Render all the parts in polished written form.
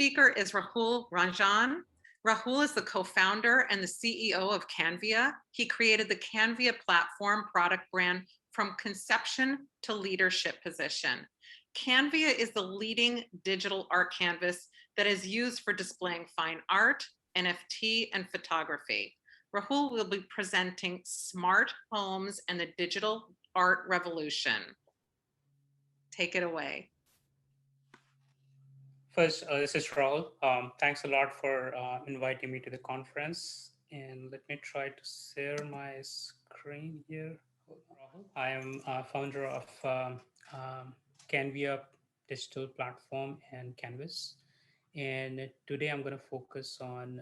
speaker is Rahul Ranjan. Rahul is the co-founder and the CEO of Canvia. He created the Canvia platform product brand from conception to leadership position. Canvia is the leading digital art canvas that is used for displaying fine art, NFT, and photography. Rahul will be presenting smart homes and the digital art revolution. Take it away. First, this is Rahul. Thanks a lot for inviting me to the conference. And let me try to share my screen here. Rahul. I am founder of Canvia digital platform and Canvas. And today I'm going to focus on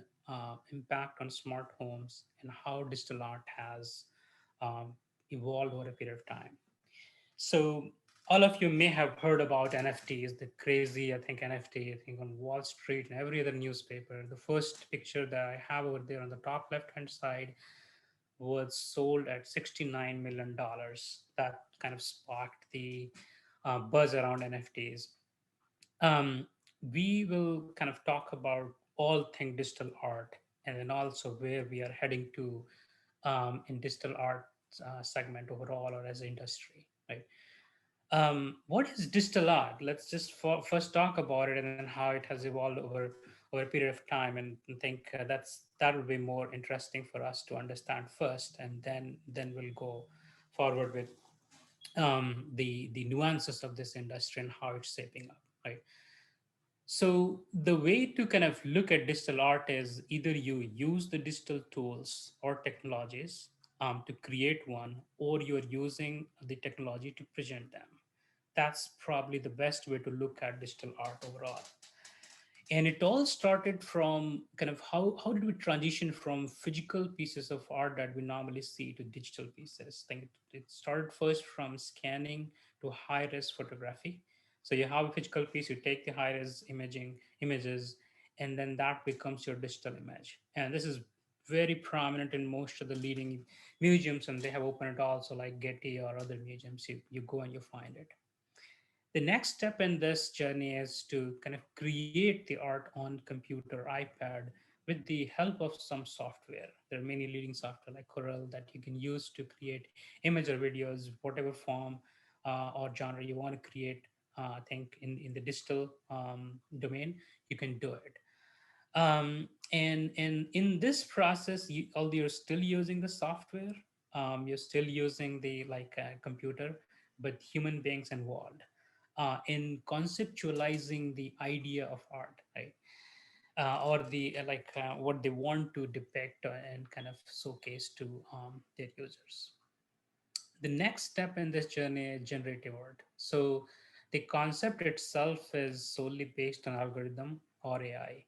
impact on smart homes and how digital art has um, evolved over a period of time. So all of you may have heard about NFTs, the crazy, I think NFT, I think on Wall Street and every other newspaper. The first picture that I have over there on the top left-hand side was sold at $69 million. That kind of sparked the buzz around NFTs. Um, we will kind of talk about all things digital art and then also where we are heading to in digital art segment overall or as an industry, right? What is digital art? Let's just first talk about it and then how it has evolved over a period of time, and think that would be more interesting for us to understand first, and then we'll go forward with the nuances of this industry and how it's shaping up, right? So the way to kind of look at digital art is either you use the digital tools or technologies to create one, or you're using the technology to present them. That's probably the best way to look at digital art overall. And it all started from kind of how did we transition from physical pieces of art that we normally see to digital pieces? I think it started first from scanning to high-res photography. So you have a physical piece, you take the high-res images, and then that becomes your digital image. And this is very prominent in most of the leading museums, and they have opened it also like Getty or other museums. You go and you find it. The next step in this journey is to kind of create the art on computer, iPad, with the help of some software. There are many leading software like Corel that you can use to create image or videos, whatever form or genre you want to create. I think in the digital domain, you can do it. And in this process, although you're still using the software, you're still using the computer, but human beings involved in conceptualizing the idea of art, right? Or the what they want to depict and kind of showcase to their users. The next step in this journey is generative art. So the concept itself is solely based on algorithm or AI.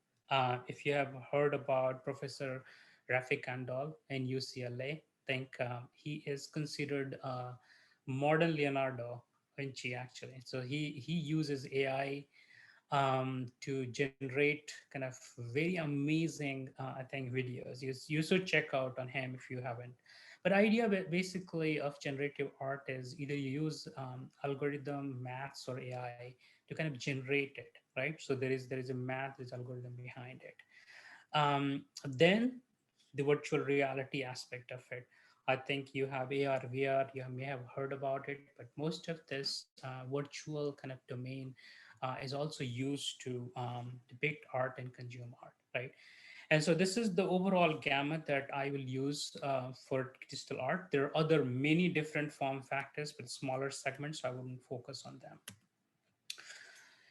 If you have heard about Professor Rafi Kandal in UCLA, think he is considered modern Leonardo Vinci actually. So he uses AI to generate kind of very amazing, I think, videos. You should check out on him if you haven't. But idea basically of generative art is either you use algorithm, maths, or AI to kind of generate it, right? So there is a math, there's algorithm behind it. Then the virtual reality aspect of it. I think you have AR, VR, you may have heard about it, but most of this virtual kind of domain is also used to depict art and consume art, right? And so this is the overall gamut that I will use for digital art. There are other many different form factors with smaller segments, so I wouldn't focus on them.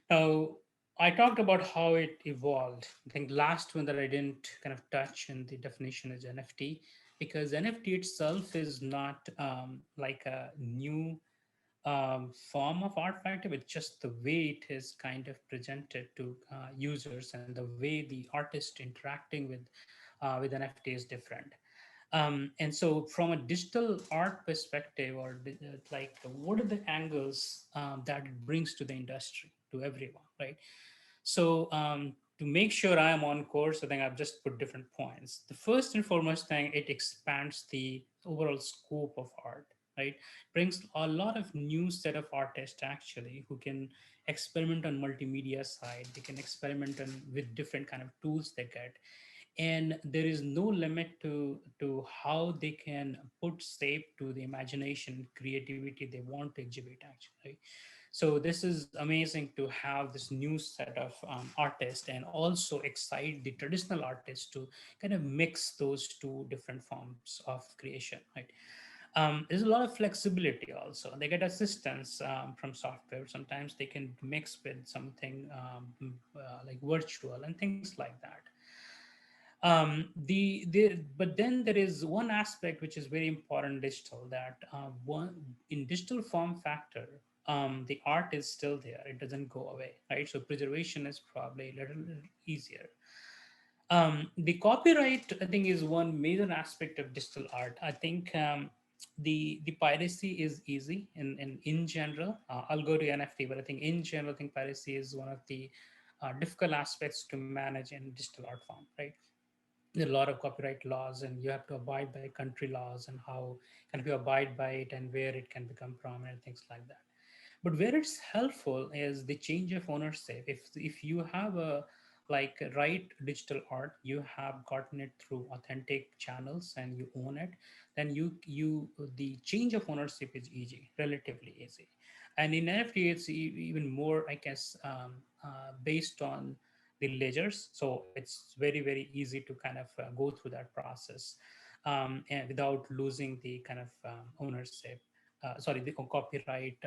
Now, I talked about how it evolved. I think last one that I didn't kind of touch in the definition is NFT, because NFT itself is not like a new form of art factor, but just the way it is kind of presented to users and the way the artist interacting with NFT is different. And so, from a digital art perspective, or like what are the angles that it brings to the industry, to everyone, right? So, to make sure I am on course, I think I've just put different points. The first and foremost thing, it expands the overall scope of art, right? Brings a lot of new set of artists actually who can experiment on multimedia side. They can experiment with different kind of tools they get, and there is no limit to how they can put shape to the imagination creativity they want to exhibit actually. So this is amazing to have this new set of artists, and also excite the traditional artists to kind of mix those two different forms of creation, right? There's a lot of flexibility also. They get assistance from software. Sometimes they can mix with something like virtual and things like that. But then there is one aspect which is very important in digital, that one in digital form factor, the art is still there. It doesn't go away, right? So preservation is probably a little easier. The copyright, I think, is one major aspect of digital art. I think the piracy is easy in general. I'll go to NFT, but I think in general, I think piracy is one of the difficult aspects to manage in digital art form, right? There are a lot of copyright laws, and you have to abide by country laws and how can you abide by it and where it can become prominent, things like that. But where it's helpful is the change of ownership. If you have a like right digital art, you have gotten it through authentic channels and you own it, then you the change of ownership is easy, relatively easy. And in NFT, it's even more, I guess, based on the ledgers. So it's very easy to kind of go through that process, and without losing the kind of ownership, sorry, the copyright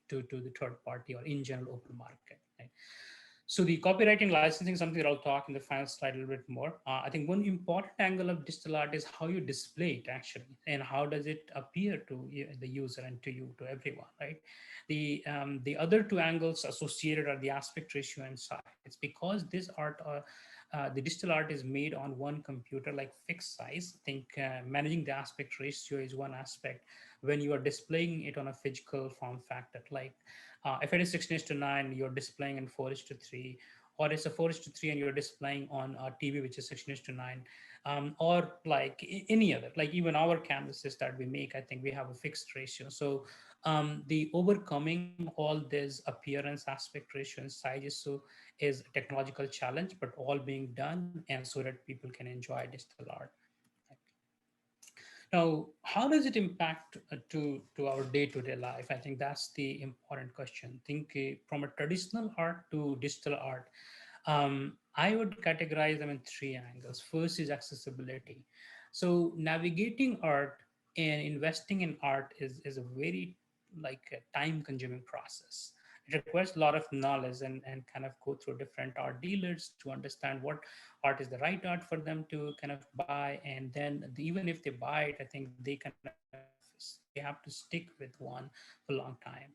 to the third party or in general open market, right? So the copywriting licensing is something that I'll talk in the final slide a little bit more. I think one important angle of digital art is how you display it actually, and how does it appear to the user and to you, to everyone, right? The other two angles associated are the aspect ratio and size. Because this art, the digital art is made on one computer, like fixed size. I think managing the aspect ratio is one aspect when you are displaying it on a physical form factor, like if it is 16:9, you're displaying in 4:3, or it's a 4:3 and you're displaying on a TV which is 16:9, or like any other, like even our canvases that we make, I think we have a fixed ratio. So the overcoming all this appearance, aspect ratio, and sizes, so is a technological challenge, but all being done, and so that people can enjoy digital art. Now, how does it impact to our day-to-day life? I think that's the important question. Think from a traditional art to digital art. I would categorize them in three angles. First is accessibility. So navigating art and investing in art is a very like a time-consuming process. It requires a lot of knowledge and kind of go through different art dealers to understand what art is the right art for them to kind of buy, and then even if they buy it, I think they kind of they have to stick with one for a long time.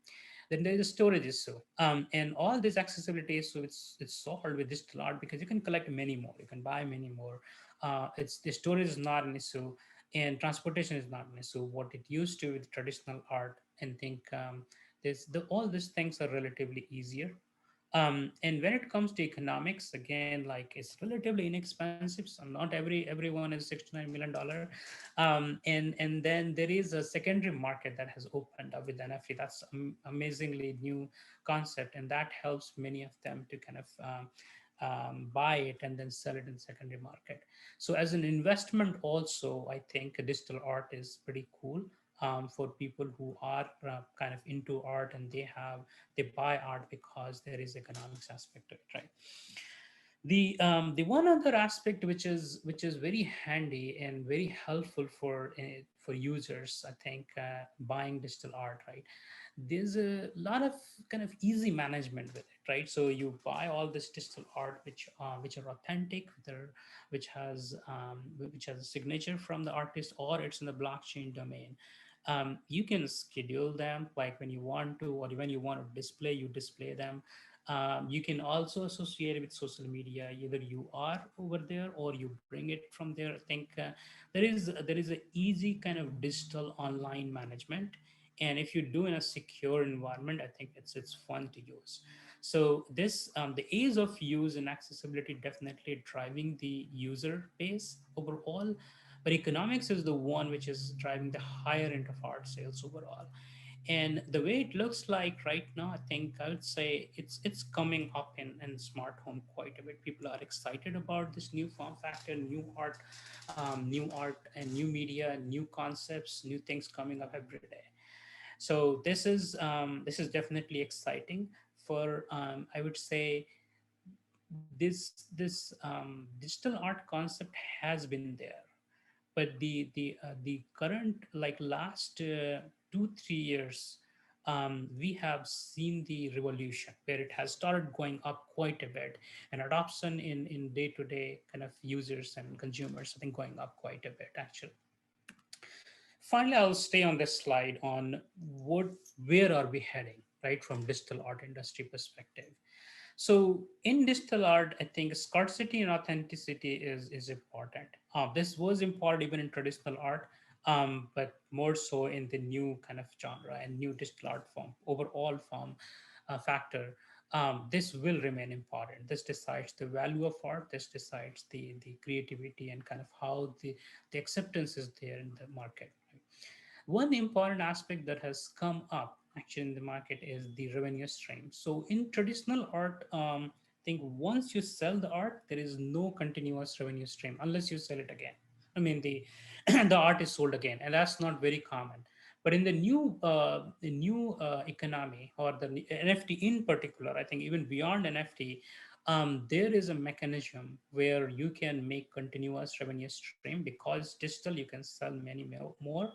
Then there is a storage issue, and all this accessibility issue, it's solved with digital art because you can collect many more, you can buy many more. It's the storage is not an issue, and transportation is not an issue. What it used to with traditional art, and think all these things are relatively easier. And when it comes to economics, again, like it's relatively inexpensive. So not everyone is $69 million. And then there is a secondary market that has opened up with NFT. That's amazingly new concept, and that helps many of them to kind of buy it and then sell it in secondary market. So as an investment, also, I think digital art is pretty cool for people who are kind of into art, and they buy art because there is economics aspect to it, right? The one other aspect which is very handy and very helpful for users, I think, buying digital art, right? There's a lot of kind of easy management with it, right? So you buy all this digital art which are authentic, which has a signature from the artist, or it's in the blockchain domain. You can schedule them like when you want to, or when you want to display, you display them. You can also associate it with social media. Either you are over there or you bring it from there. I think there is an easy kind of digital online management, and if you do in a secure environment, I think it's fun to use. So this the ease of use and accessibility definitely driving the user base overall. but economics is the one which is driving the higher end of art sales overall. And the way it looks like right now, I think I would say it's coming up in smart home quite a bit. People are excited about this new form factor, new art and new media, new concepts, new things coming up every day. So this is definitely exciting for I would say this digital art concept has been there, but the current like last 2 3 years, we have seen the revolution where it has started going up quite a bit, and adoption in day to day kind of users and consumers, I think, going up quite a bit actually. Finally, I'll stay on this slide on what where are we heading, right, from digital art industry perspective. So in digital art, I think scarcity and authenticity is important. This was important even in traditional art, but more so in the new kind of genre and new digital art form, overall form factor. This will remain important. This decides the value of art. This decides the creativity and kind of how the acceptance is there in the market. One important aspect that has come up actually in the market is the revenue stream. So in traditional art, I think once you sell the art, there is no continuous revenue stream unless you sell it again. I mean, the the art is sold again, and that's not very common. But in the new economy or the NFT in particular, I think even beyond NFT, there is a mechanism where you can make continuous revenue stream because digital. You can sell many more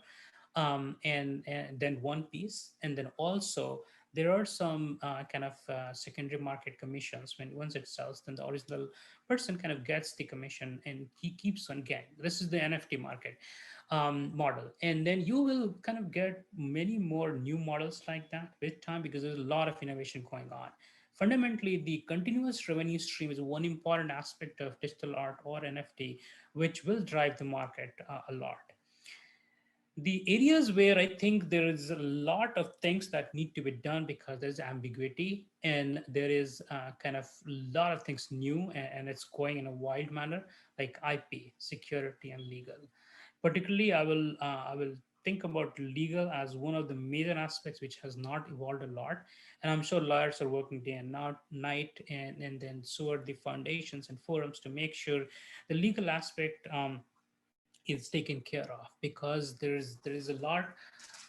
and then one piece, and then also there are some kind of secondary market commissions. When once it sells, then the original person kind of gets the commission and he keeps on getting. This is the NFT market model, and then you will kind of get many more new models like that with time because there's a lot of innovation going on. Fundamentally, the continuous revenue stream is one important aspect of digital art or NFT, which will drive the market a lot. The areas where I think there is a lot of things that need to be done because there's ambiguity and there is kind of a lot of things new, and it's going in a wild manner, like IP, security, and legal. Particularly, I will think about legal as one of the major aspects which has not evolved a lot, and I'm sure lawyers are working day and night, and then so are the foundations and forums to make sure the legal aspect is taken care of, because there is a lot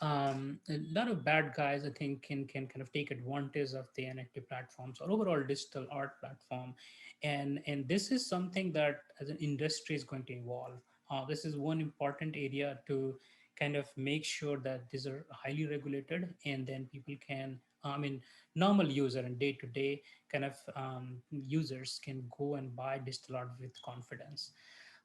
of bad guys, I think, can kind of take advantage of the NFT platforms or overall digital art platform, and this is something that as an industry is going to evolve. This is one important area to kind of make sure that these are highly regulated, and then people can, I mean, normal user and day to day kind of users can go and buy digital art with confidence,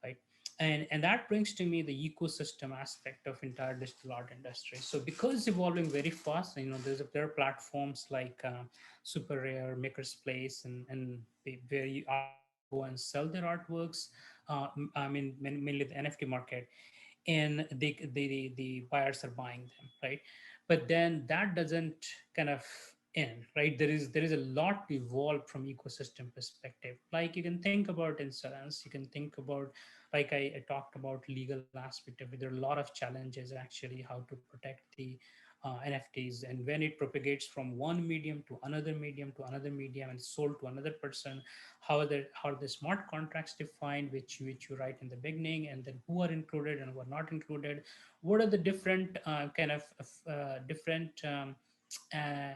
right? And that brings to me the ecosystem aspect of entire digital art industry. So because it's evolving very fast, there are platforms like Super Rare, Maker's Place, and where artists can go and sell their artworks. I mean, mainly the NFT market, and the buyers are buying them, right? But then that doesn't kind of end, right? There is a lot to evolve from ecosystem perspective. Like you can think about insurance, you can think about, like I talked about legal aspect of it. There are a lot of challenges actually how to protect the NFTs, and when it propagates from one medium to another medium to another medium and sold to another person, how the smart contracts defined, which you write in the beginning, and then who are included and who are not included. What are the different kind of different uh,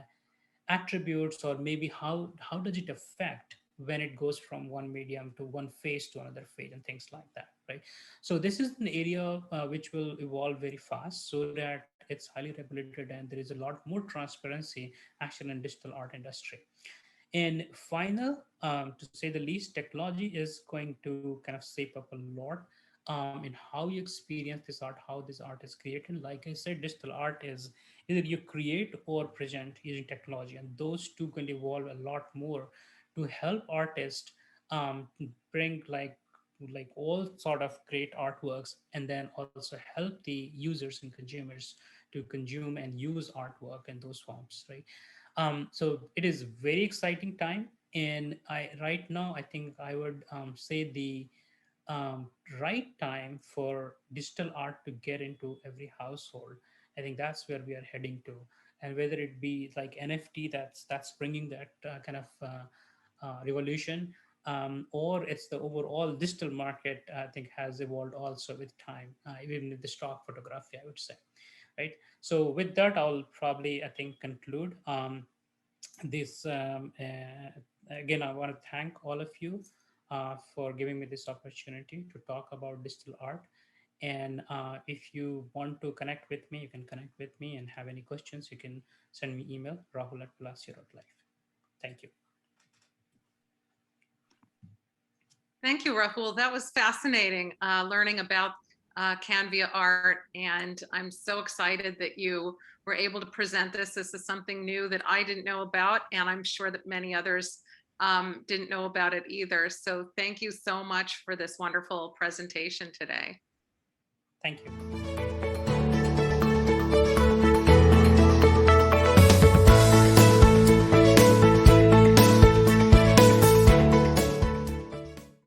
attributes, or maybe how does it affect when it goes from one medium to one phase to another phase, and things like that, right? So this is an area which will evolve very fast, so that it's highly regulated and there is a lot more transparency actually in digital art industry. And final, to say the least, technology is going to kind of shape up a lot in how you experience this art, how this art is created. Like I said, digital art is either you create or present using technology, and those two can evolve a lot more to help artists bring like all sort of great artworks, and then also help the users and consumers to consume and use artwork in those forms, right? So it is very exciting time, and I right now I think I would say right time for digital art to get into every household. I think that's where we are heading to. And whether it be like NFT, that's bringing that kind of revolution, or it's the overall digital market, I think has evolved also with time, even with the stock photography, I would say, right? So with that, I'll probably, I think, conclude this. Again, I want to thank all of you for giving me this opportunity to talk about digital art. And if you want to connect with me, you can connect with me, and have any questions, you can send me email, rahul@palacio.life. Thank you. Thank you, Rahul. That was fascinating, learning about Canvia art. And I'm so excited that you were able to present this. This is something new that I didn't know about, and I'm sure that many others didn't know about it either. So thank you so much for this wonderful presentation today. Thank you.